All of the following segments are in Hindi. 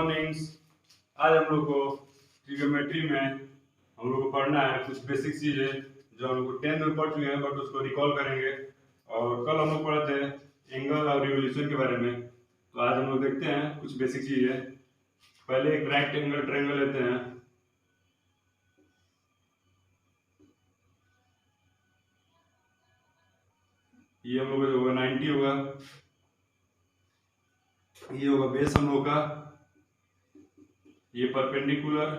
मॉर्निंग्स। आज हम लोग को ट्रिग्नोमेट्री में हम लोग को पढ़ना है कुछ बेसिक चीजें जो हम लोग 10th में पढ़ चुके हैं, बट उसको रिकॉल करेंगे। और कल हम लोग पढ़े थे एंगल और रिवोल्यूशन के बारे में, तो आज हम लोग देखते हैं कुछ बेसिक चीजें। पहले एक राइट एंगल ट्रायंगल लेते हैं। ये हम लोग का जो होगा 90 होगा, ये होगा बेस हम लोग का, ये परपेंडिकुलर,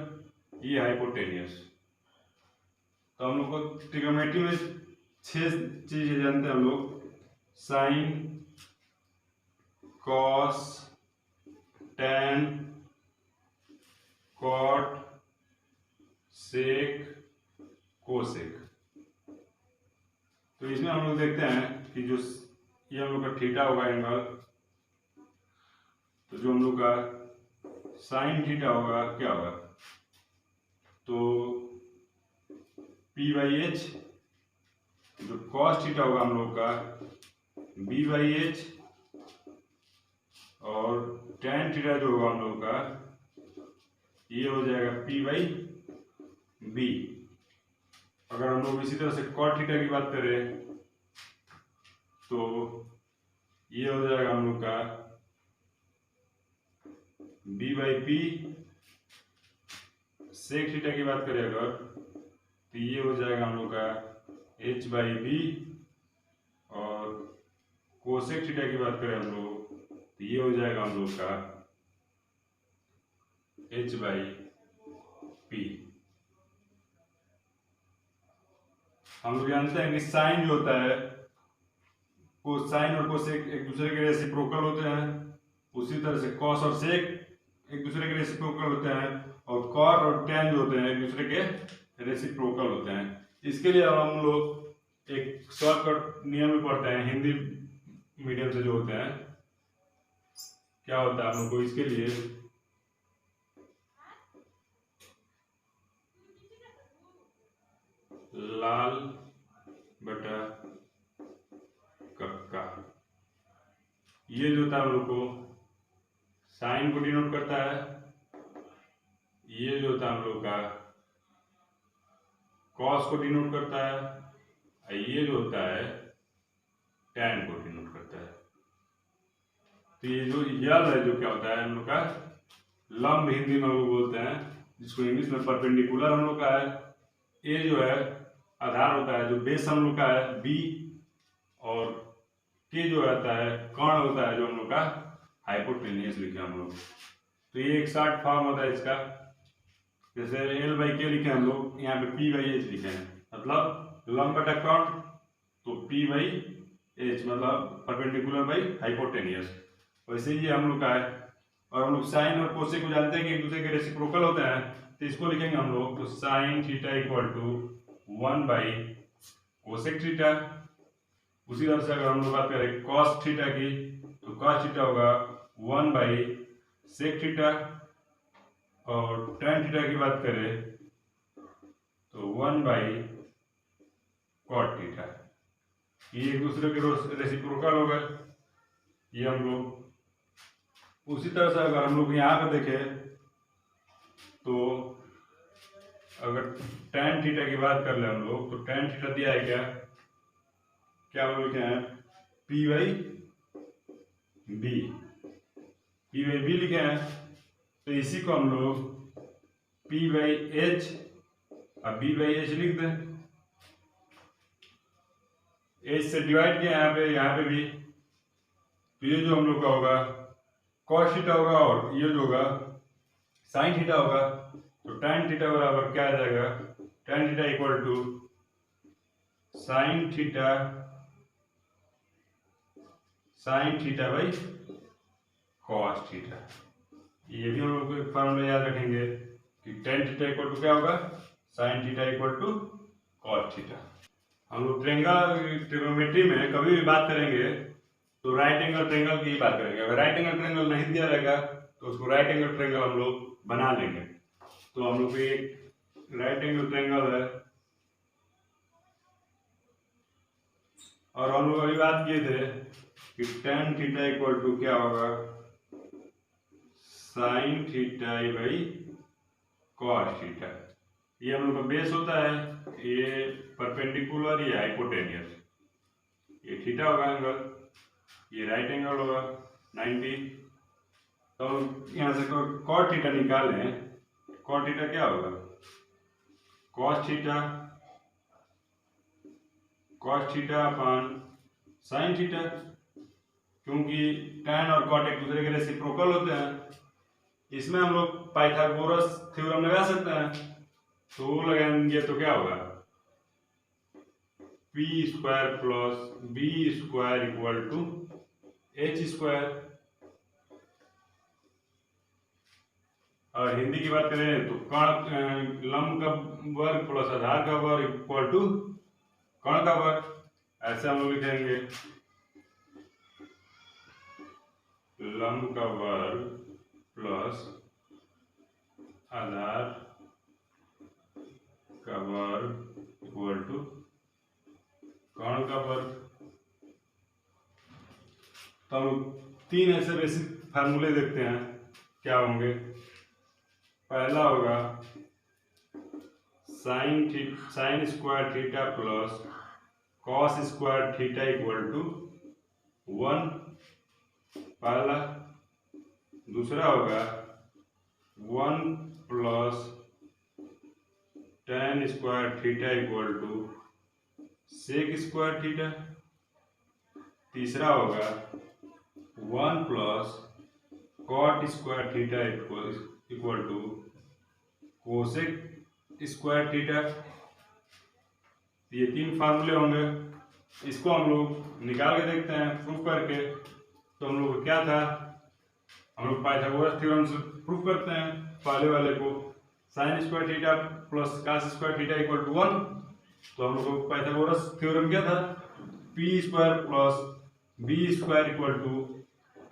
ये हाइपोटेनियस। तो हम लोग को ट्रिग्नोमेट्री में 6 चीजें जानते हैं हम लोग: साइन, कॉस, टैन, कॉट, सेक, कोसेक। तो इसमें हम लोग देखते हैं कि जो ये हम लोग का थीटा होगा एंगल, तो जो हम लोग का साइन थीटा होगा क्या होगा, तो P बाई एच। जो कॉस थीटा होगा हम लोग का B बाई एच, और टैन थीटा जो होगा हम लोग का ये हो जाएगा P बाई बी। अगर हम लोग इसी तरह से कॉट थीटा की बात करें तो ये हो जाएगा हम लोग का B by P. Sec theta की बात करें अगर तो ये हो जाएगा हम लोग का H बाई बी, और कोसेक थीटा की बात करें हम लोग तो ये हो जाएगा हम लोग का H बाई पी। हम लोग जानते हैं कि साइन जो होता है वो साइन और कोसेक एक दूसरे के रेसिप्रोकल होते हैं, उसी तरह से कॉस और सेक एक दूसरे के रेसिप्रोकल होते हैं, और कॉट और टैन जो होते हैं एक दूसरे के रेसिप्रोकल होते हैं। इसके लिए हम लोग एक शॉर्टकट नियम में पढ़ते हैं हिंदी मीडियम से जो होते हैं। क्या होता है हम लोग को इसके लिए, लाल बटा कक्का। ये जो होता है हम लोग को साइन को डिनोट करता है, ये जो होता है हम लोग का कॉस को डिनोट करता है, और ये जो होता है टैन को डिनोट करता है। तो ये जो यल है जो क्या होता है हम लोग का लंब हिंदी में हम लोग बोलते हैं, जिसको इंग्लिश में परपेंडिकुलर हम लोग का है। ए जो है आधार होता है, जो बेस हम लोग का है बी, और के जो आता है कर्ण होता है जो हम लोग का हाइपोटेनियस लिखे हम लोग। तो ये एक शॉर्ट फॉर्म होता है इसका, जैसे एल बाई के लिखे हम लोग, यहाँ पे पी बाई एच लिखे हैं, मतलब लंब बटा कर्ण, तो पी बाई एच मतलब परपेंडिकुलर बाई हाइपोटेनियस। वैसे ही हम लोग का है। और हम लोग साइन और कोसेक को जानते हैं कि एक दूसरे के रेसिप्रोकल होते हैं, तो इसको लिखेंगे हम लोग तो sine theta equal to 1 by cosec theta. उसी तरह से अगर हम लोग बात करें कॉस थीटा की, तो कॉस थीटा होगा 1 बाई सेक थीटा, और टैन थीटा की बात करें तो 1 बाई कॉट थीटा। ये एक दूसरे के रेसिप्रोकल हो गए ये हम लोग। उसी तरह से अगर हम लोग यहाँ पे देखें तो अगर टैन थीटा की बात कर ले हम लोग, तो टैन थीटा दिया है क्या हम लोग हैं P by B, P by B लिखे हैं। तो इसी को हम लोग P बाई एच और B बाई एच लिख दें। एच से डिवाइड किया यहाँ पे भी, तो ये जो हम लोग का होगा कॉस थीटा होगा, और ये जो होगा साइन थीटा होगा। तो टैन थीटा बराबर क्या आ जाएगा, tan theta equal to sine theta by cos theta. ये भी हम लोग को फॉर्मूला याद रखेंगे कि टैन थीटा इक्वल टू क्या होगा, sine theta equal to cos theta. हम लोग ट्रिग्नोमेट्री में कभी भी बात करेंगे तो राइट एंगल ट्रायंगल की बात करेंगे। अगर राइट एंगल ट्रायंगल नहीं दिया रहेगा तो उसको राइट एंगल ट्रायंगल हम लोग बना लेंगे। तो हम लोग को एक राइट एंगल ट्रायंगल है, और हम लोग अभी बात किए थे कि tan थीटा इक्वल टू क्या होगा, sine theta by cos theta. ये हम लोग का बेस होता है, ये परपेंडिकुलर, ये हाइपोटेनियस, ये थीटा होगा एंगल, ये राइट एंगल होगा 90। तो यहाँ से कॉट थीटा निकालें, कॉट थीटा क्या होगा, cos theta upon sine theta, क्योंकि tan और cot एक दूसरे के रेसिप्रोकल होते हैं। इसमें हम लोग पाइथागोरस थ्योरम लगा सकते हैं, तो वो लगाएंगे तो क्या होगा, p square plus b square equal to h square. और हिंदी की बात करें तो कण लंब का वर्ग प्लस आधार का वर्ग इक्वल टू कण का वर्ग, ऐसे हम लोग लिखेंगे लंब का वर्ग प्लस आधार का वर्ग इक्वल टू कण का वर्ग। तो हम तीन ऐसे बेसिक फार्मूले देखते हैं क्या होंगे। पहला होगा sine square theta plus cos square theta equal to 1, पहला। दूसरा होगा 1 plus tan square theta equal to sec square theta. तीसरा होगा 1 प्लस कॉट square theta equal to cosec square theta. ये तीन फार्मूले होंगे, इसको हम लोग निकाल के देखते हैं प्रूफ करके। तो हम लोग क्या था, हम लोग पाइथागोरस थ्योरम से प्रूफ करते हैं पहले वाले को, sine square theta plus cos square theta equal to 1। तो हम लोग को पाइथागोरस थ्योरम क्या था, p square plus b square equal to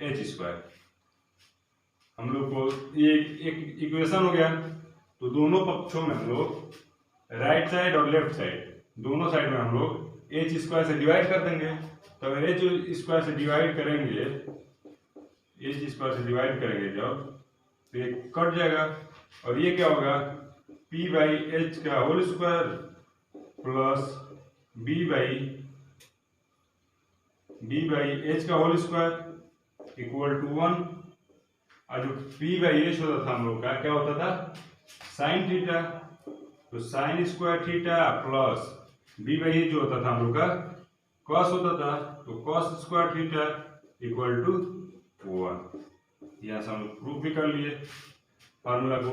h square. हम लोग को ये एक इक्वेशन हो गया। तो दोनों पक्षों में हम लोग राइट साइड और लेफ्ट साइड, दोनों साइड में हम लोग h स्क्वायर से डिवाइड कर देंगे। तो अगर h स्क्वायर से डिवाइड करेंगे, h स्क्वायर से डिवाइड करेंगे जब, तो ये कट जाएगा और ये क्या होगा, p बाई एच का whole square plus b by H का होल स्क्वायर इक्वल टू 1। और जो p बाई एच होता था हम लोग का क्या होता था, साइन थीटा। तो sign square theta plus b by H जो होता था हम लोग का कॉस होता था, तो cos square theta equal to 1। यहाँ से हम लोग प्रूफ भी कर लिए फार्मूला को।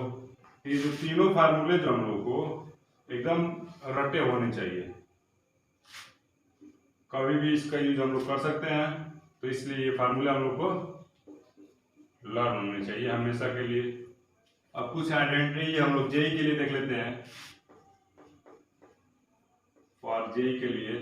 ये जो तीनों फार्मूले जो हम लोग को एकदम रटे होने चाहिए, कभी भी इसका यूज हम लोग कर सकते हैं। तो इसलिए ये फार्मूला हम लोग को लर्न होने चाहिए हमेशा के लिए। अब कुछ आइडेंटिटी हम लोग जेई के लिए देख लेते हैं। फॉर जेई के लिए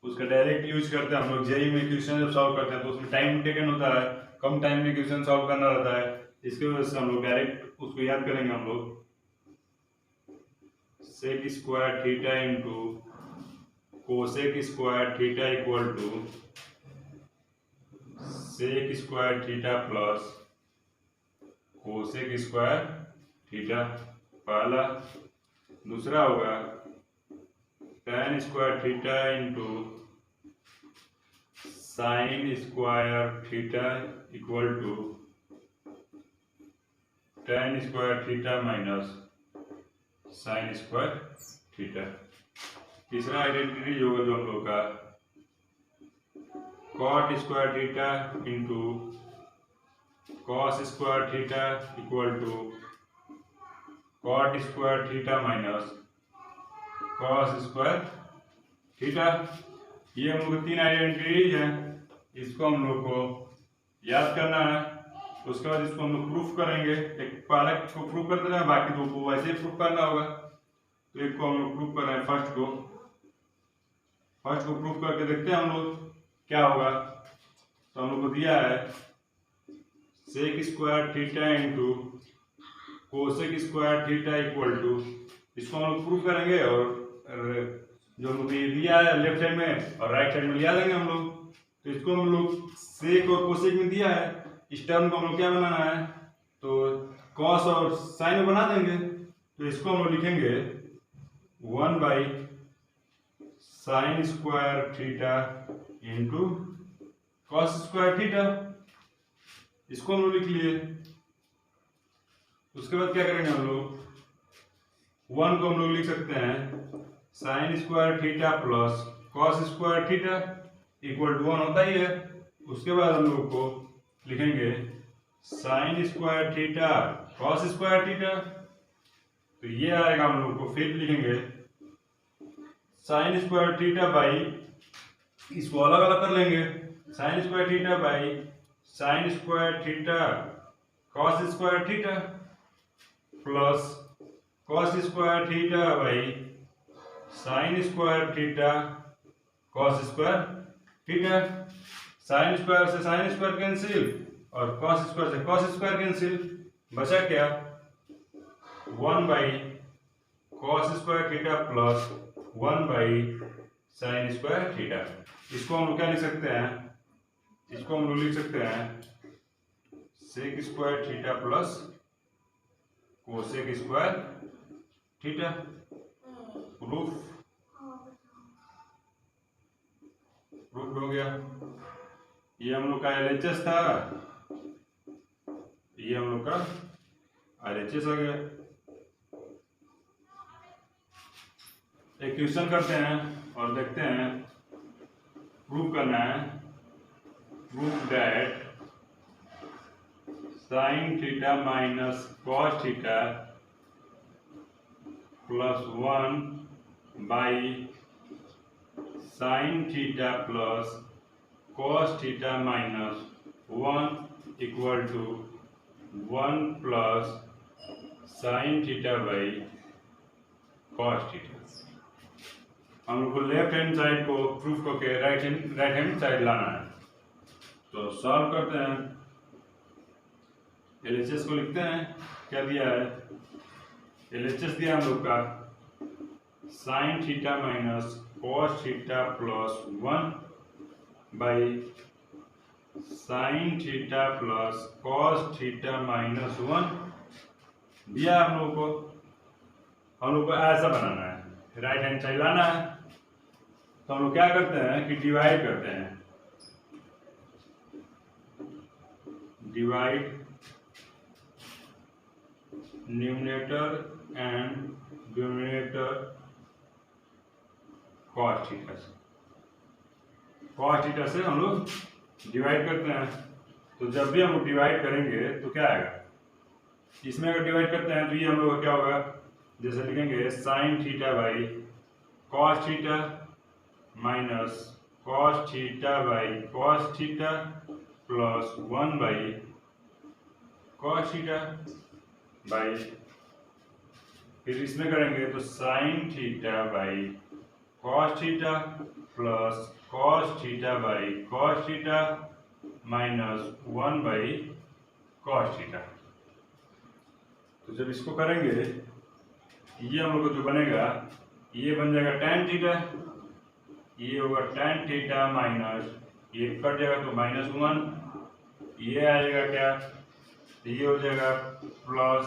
उसका डायरेक्ट यूज करते हैं हम लोग। जेई में क्वेश्चन जब सॉल्व करते हैं तो उसमें टाइम टेकन होता है, कम टाइम में क्वेश्चन सॉल्व करना रहता है। इसके वजह से हम लोग डायरेक्ट उसको याद करेंगे। हम लोग sec square theta into cosec square theta equal to sec square theta plus cosec square theta, पहला। दूसरा होगा tan square theta into sine square theta equal to tan square theta minus sine square theta. तीसरा आइडेंटिटी जो होगा जो हम लोग का cot square theta into cos square theta equal to cot square theta minus cos square theta. ये हम लोग तीन आइडेंटिटीज हैं, इसको हम लोग को याद करना है। उसके बाद इसको हम लोग प्रूफ करेंगे। एक पहला को प्रूफ कर देना है, बाकी दो को वैसे ही प्रूफ करना होगा। तो एक को हम लोग प्रूफ कर रहे हैं, फर्स्ट को प्रूफ करके देखते हैं हम लोग क्या होगा। तो हम लोग को दिया है sec square theta into cosec square theta equal to, इसको हम लोग प्रूफ करेंगे और जो हम लोग ये दिया है लेफ्ट साइड में और राइट साइड में लिया देंगे हम लोग। तो इसको हम लोग सेक और कोसेक में दिया है, इस टर्म को हम लोग क्या बनाना है, तो कॉस और साइन में बना देंगे। तो इसको हम लोग लिखेंगे 1 by sign square theta into cos square theta. इसको हम लोग लिख लिए। उसके बाद क्या करेंगे हम लोग, 1 को हम लोग लिख सकते हैं sine square theta plus cos square theta equal to 1 होता ही है। उसके बाद हम लोग को लिखेंगे sign square theta cos square theta. तो ये आएगा, हम लोग को फिर लिखेंगे साइन स्क्वायर थीटा बाई, इसको अलग अलग कर लेंगे, sign square theta by sine square theta cos square theta plus cos square theta by sine square theta cos square theta. Sine square से साइन स्क्वायर कैंसिल और कॉस स्क्वायर से कॉस स्क्वायर कैंसिल, बचा क्या 1 by cos square theta plus 1 by sign square theta. इसको हम लोग क्या लिख सकते हैं, इसको हम लोग लिख सकते हैं sec square theta plus cosec square theta. Proof हो गया। ये हम लोग का LHS था, ये हम लोग का RHS आ गया। एक क्वेश्चन करते हैं और देखते हैं, प्रूफ करना है, proof that sine theta minus cos theta plus 1 by sine theta plus cos theta minus 1 equal to 1 plus sine theta by cos theta. हम लोग को लेफ्ट हैंड साइड को प्रूफ करके राइट हैंड साइड लाना है। तो सॉल्व करते हैं, LHS को लिखते हैं। क्या दिया है, LHS दिया हम लोग का sign theta minus cos theta plus 1 by sine theta plus cos theta minus 1 दिया हम लोग को। हम लोग को ऐसा बनाना है, राइट हैंड साइड लाना है। तो हम लोग क्या करते हैं कि डिवाइड करते हैं, divide numerator and denominator cos theta से, कॉस थीटा से हम लोग डिवाइड करते हैं। तो जब भी हम लोग डिवाइड करेंगे तो क्या आएगा, इसमें अगर डिवाइड करते हैं तो ये हम लोग का क्या होगा, जैसे लिखेंगे sign theta by cos theta minus cos theta by cos theta plus 1 by cos theta by, फिर इसमें करेंगे तो sine theta by cos theta plus cos theta by cos theta minus 1 by cos theta. तो जब इसको करेंगे ये हम लोग को जो बनेगा, ये बन जाएगा tan थीटा, ये होगा tan थीटा माइनस ये कट जाएगा तो -1, ये आएगा क्या, ये हो जाएगा प्लस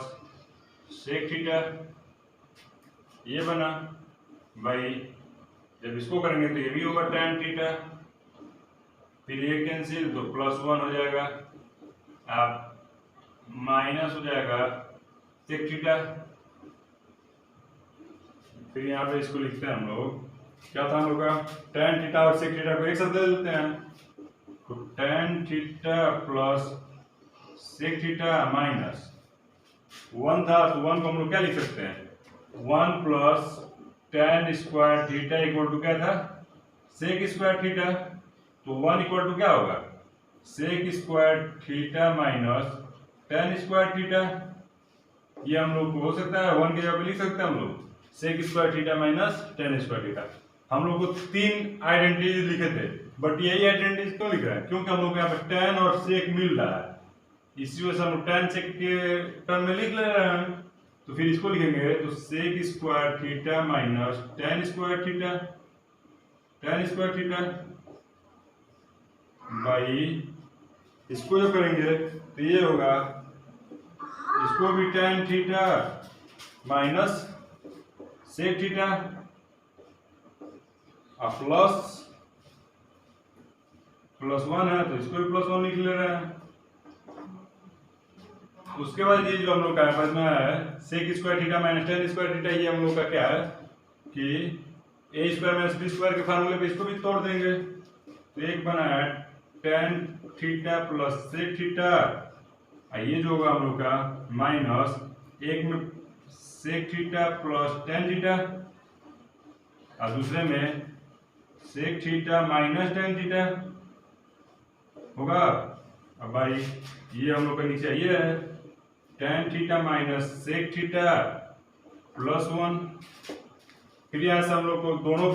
सेक थीटा, ये बना भाई। जब इसको करेंगे तो ये भी होगा tan थीटा, फिर ये कैंसिल तो +1 हो जाएगा, आप माइनस हो जाएगा सेक थीटा। फिर यहाँ पे इसको लिखते हैं हम लोग, क्या था हम लोग का, tan थीटा और सेक थीटा को एक साथ दे देते हैं। तो tan theta plus sec theta minus 1 था, तो 1 को हम लोग क्या लिख सकते हैं, 1 plus tan square theta equal to क्या था, सेक स्क्वायर थीटा। तो 1 इक्वल टू क्या होगा, sec square theta minus tan square theta. ये हम लोग को हो सकता है 1 के जगह पे लिख सकते हैं हम लोग sec square theta minus tan square theta. हम लोग को 3 आइडेंटिटीज लिखे थे, बट यही आइडेंटिटीज क्यों लिख रहे हैं, क्योंकि हम लोग को यहाँ पे tan और सेक मिल रहा है, इसी वजह से हम लोग tan सेक के टर्म में लिख ले रहे हैं। तो फिर इसको लिखेंगे तो sec square theta minus tan square theta, tan square theta by इसको जो करेंगे तो ये होगा, इसको भी tan theta minus sec theta और प्लस 1 है तो इसको भी प्लस 1 लिख ले रहे हैं। उसके बाद ये जो हम लोग का पास में है sec square theta minus tan square theta, ये हम लोग का क्या है कि a square minus b square के फार्मूले पे इसको भी तोड़ देंगे। तो एक बना है tan theta plus sec theta, ये जो होगा हम लोग का माइनस एक में sec theta plus tan theta और दूसरे में sec theta minus tan theta होगा। अब भाई ये हम लोग का नीचे ये है tan theta minus sec theta plus 1, फिर यहाँ से हम लोग को दोनों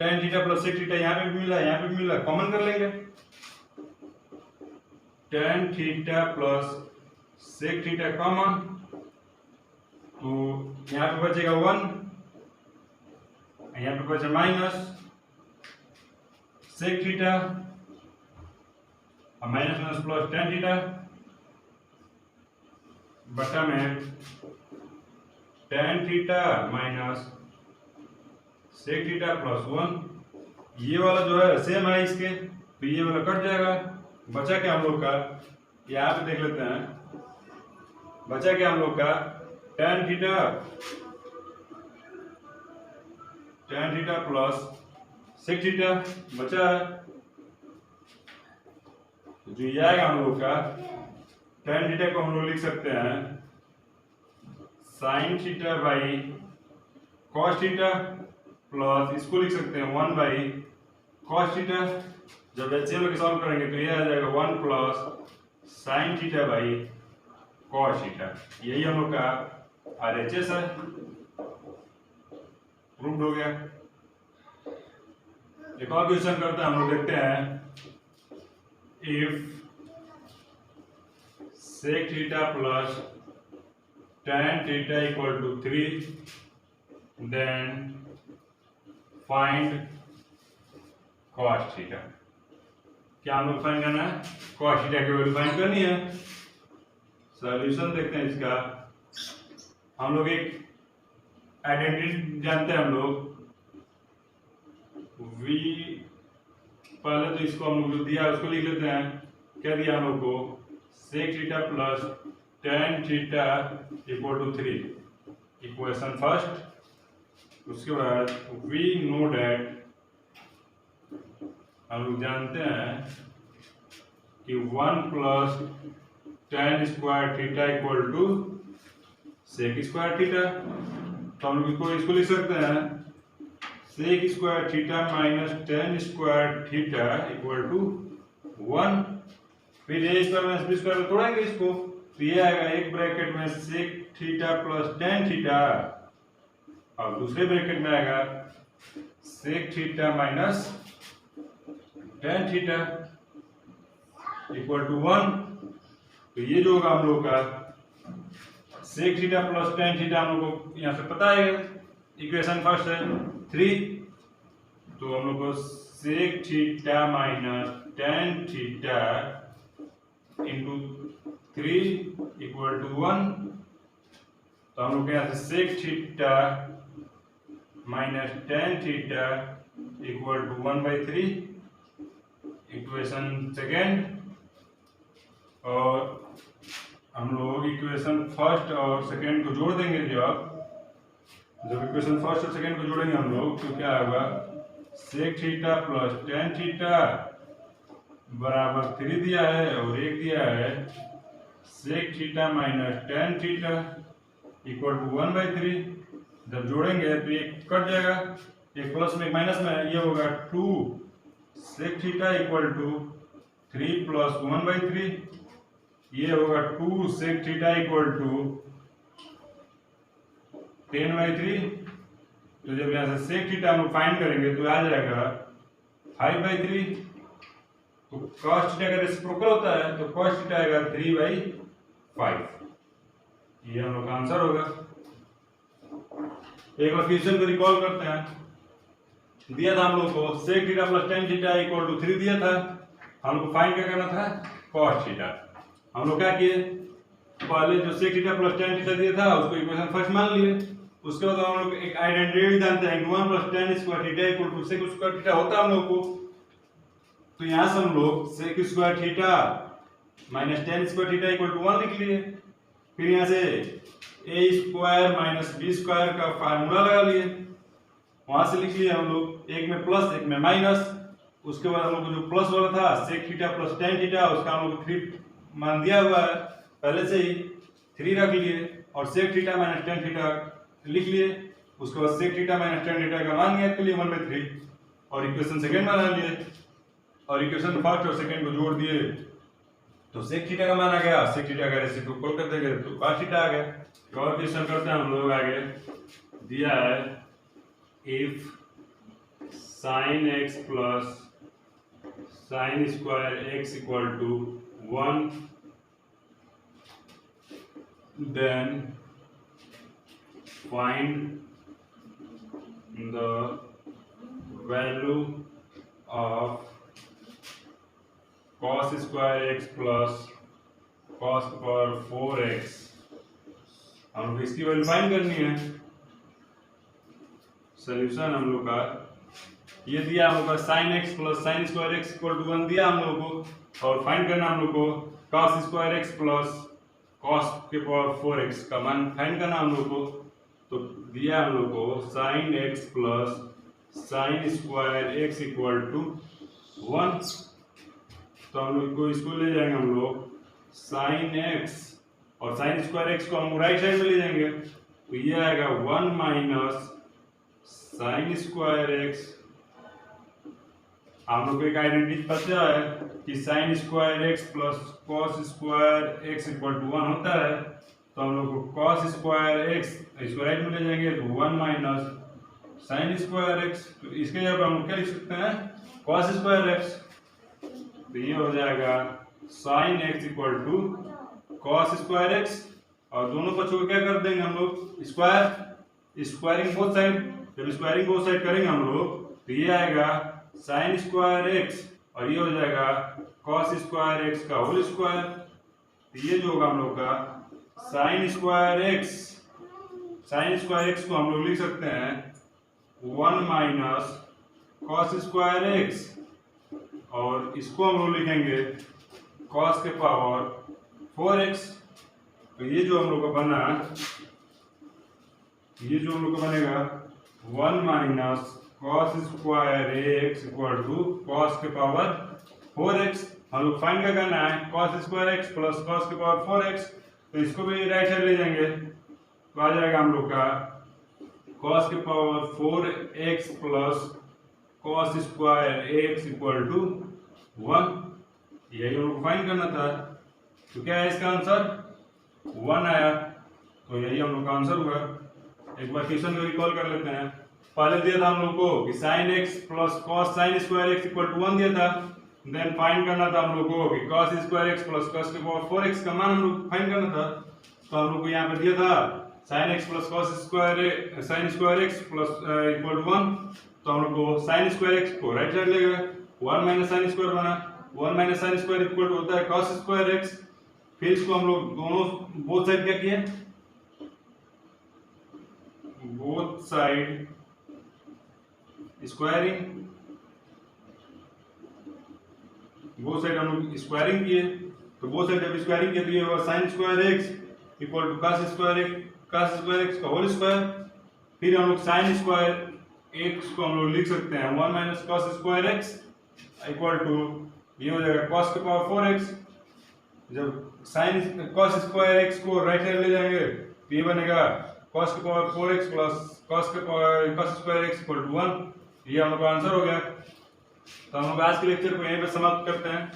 tan theta plus sec theta यहाँ पे भी मिला, यहाँ पे भी मिला, कॉमन कर लेंगे। tan theta plus sec theta common, तो यहाँ पे बचेगा 1, यहाँ पे बचा माइनस sec थीटा और minus minus plus tan theta बटा में tan theta minus sec theta plus 1। ये वाला जो है सेम है इसके, तो ये वाला कट जाएगा। बचा क्या हम लोग का, यहाँ पे देख लेते हैं, बचा क्या हम लोग का tan theta plus sec theta बचा है। जो ये आएगा हम लोग का tan थीटा को हम लोग लिख सकते हैं sin theta by cos theta plus इसको लिख सकते हैं 1 बाई cos थीटा। जब एचसीएम में सॉल्व करेंगे तो ये आ जाएगा 1 plus sin theta by cos theta. यही हम लोग का आरएचएस है, प्रूव्ड हो गया। एक और क्वेश्चन करते हैं हम लोग, देखते हैं if sec theta plus tan theta equal to 3 then find cos theta. क्या हम लोग फाइंड करना है, cos थीटा की वैल्यू फाइंड करनी है। सॉल्यूशन देखते हैं इसका। हम लोग एक आइडेंटिटी जानते हैं, हम लोग v, पहले तो इसको हम लोग जो दिया उसको लिख लेते हैं। क्या दिया हम लोग को, sec theta plus tan theta equal to 3, equation first. उसके बाद वी नो डैट, हम लोग जानते हैं कि 1 plus tan square theta equal to sec square theta. तो हम लोग इसको लिख सकते हैं sec square theta minus tan square theta equal to 1। फिर a square minus b square तोड़ेंगे इसको, तो ये आएगा एक ब्रैकेट में sec theta plus tan theta और दूसरे ब्रैकेट में आएगा sec theta minus tan theta equal to 1। तो ये जो होगा हम लोग का sec theta plus tan theta हम लोग को यहाँ से पता है, इक्वेशन फर्स्ट है 3। तो हम लोग को sec theta minus tan theta into 3 equal to 1। तो हम लोग यहाँ से sec theta minus tan theta equal to 1/3, equation second. और हम लोग इक्वेशन फर्स्ट और सेकेंड को जोड़ देंगे। जब इक्वेशन फर्स्ट और सेकेंड को जोड़ेंगे हम लोग तो क्या होगा, sec theta plus tan theta बराबर 3 दिया है और एक दिया है sec theta minus tan theta equal to 1/3। जब जोड़ेंगे तो एक कट जाएगा, एक प्लस में एक माइनस में, ये होगा 2 sec theta equal to 3 plus 1/3। ये होगा 2 sec थीटा इक्वल टू 10/3। तो जब यहाँ से sec थीटा हम फाइंड करेंगे तो आ जाएगा 5/3। तो cos थीटा का रेसिप्रोकल होता है तो cos थीटा आएगा 3/5। ये हम लोग का आंसर होगा। एक बार क्वेश्चन को रिकॉल करते हैं। दिया था हम लोग को sec theta plus tan theta equal to 3 दिया था। हम लोग को फाइंड क्या करना था, cos थीटा। हम लोग क्या किए, पहले जो sec theta plus tan theta दिया था उसको इक्वेशन फर्स्ट मान लिए। उसके बाद हम लोग एक आइडेंटिटी जानते हैं कि 1 plus tan square theta equal to sec square theta होता है हम लोग को। तो यहाँ से हम लोग sec square theta minus tan square theta equal to 1 लिख लिए। फिर यहाँ से a square minus b square का फार्मूला लगा लिए, वहां से लिख लिए हम लोग, एक में प्लस एक में माइनस। उसके बाद हम लोग को जो प्लस वाला था sec theta plus tan theta उसका हम लोग 3 मान दिया हुआ है पहले से ही, 3 रख लिए और sec theta minus tan theta लिख लिए। उसके बाद sec theta minus tan theta का मान ज्ञात कर लिए 1/3 और इक्वेशन सेकंड बना लिए और इक्वेशन फर्स्ट और सेकंड को जोड़ दिए तो sec थीटा का मान आ गया। sec थीटा का रेसिप्रोकल कर देंगे तो cos थीटा आ गया। तो और क्वेश्चन करते हैं हम लोग आगे। दिया है if sin x plus sin square x equal to 1 then find the value of cos square x plus cos power 4x। हम लोग इसकी वैल्यू फाइंड करनी है। सॉल्यूशन हम लोग का ये दिया हम लोग का sin x plus sin square x equal to 1 दिया हम लोग को और फाइंड करना हम लोग को cos square x plus cos के पावर 4x का मान फाइंड करना हम लोग को। तो दिया हम लोग को sin x plus sin square x equal to 1। तो हम लोग को इसको ले जाएंगे हम लोग sin x और sin स्क्वायर x को हम राइट साइड में ले जाएंगे तो ये आएगा 1 माइनस sin स्क्वायर x। हम लोग को एक आइडेंटिटी पता है कि sin square x plus cos square x equal to 1 होता है। तो हम लोग को cos स्क्वायर x इसको राइट में ले जाएंगे तो 1 माइनस sin स्क्वायर x। तो इसके जगह पर हम लोग क्या लिख सकते हैं cos स्क्वायर x। तो ये हो जाएगा sin x equal to cos square x और दोनों पक्षों को क्या कर देंगे हम लोग स्क्वायर, स्क्वायरिंग बोथ साइड। जब स्क्वायरिंग बोथ साइड करेंगे हम लोग तो ये आएगा sin स्क्वायर x और ये हो जाएगा cos स्क्वायर x का होल स्क्वायर। तो ये जो होगा हम लोग का sin स्क्वायर x को हम लोग लिख सकते हैं 1 माइनस cos स्क्वायर x और इसको हम लोग लिखेंगे cos के पावर 4x। तो ये जो हम लोग का बना, ये जो हम लोग का बनेगा 1 minus cos square x equal to cos के पावर 4x। हम लोग फाइंड क्या करना है cos square x plus cos के पावर 4x। तो इसको भी राइट साइड ले जाएंगे तो आ जाएगा हम लोग का cos के power 4x plus cos square x equal to 1। यही हम लोग फाइंड करना था। तो क्या है इसका आंसर 1 आया। तो यही हम लोग का आंसर हुआ। एक बार क्वेश्चन को रिकॉल कर लेते हैं। पहले दिया था हम लोग को कि sin x plus cos sin square x equal to 1 दिया था। देन फाइंड करना था हम लोग को कि cos square x plus cos के पावर 4x का मान हम लोग फाइंड करना था। तो हम लोग को यहाँ पे दिया था sin x plus cos square x plus equal to 1। तो हम लोग को sin स्क्वायर x को राइट साइड ले गए 1 माइनस sin स्क्वायर बना। 1 minus sin square equal to होता है cos स्क्वायर x। फिर इसको हम लोग दोनों बोथ साइड क्या किए, both side squaring, both side हम लोग स्क्वायरिंग किए। तो बोथ साइड जब स्क्वायरिंग किए तो ये होगा sin square x equal to cos square x का होल स्क्वायर। फिर हम लोग sin स्क्वायर x को हम लोग लिख सकते हैं 1 minus cos square x equal to ये हो जाएगा cos के पावर 4x। जब sin cos स्क्वायर x को राइट साइड ले जाएंगे तो ये बनेगा cos के power 4x plus cos square x equal to 1। ये हम लोग का आंसर हो गया। तो हम लोग आज के लेक्चर को यहीं पे समाप्त करते हैं।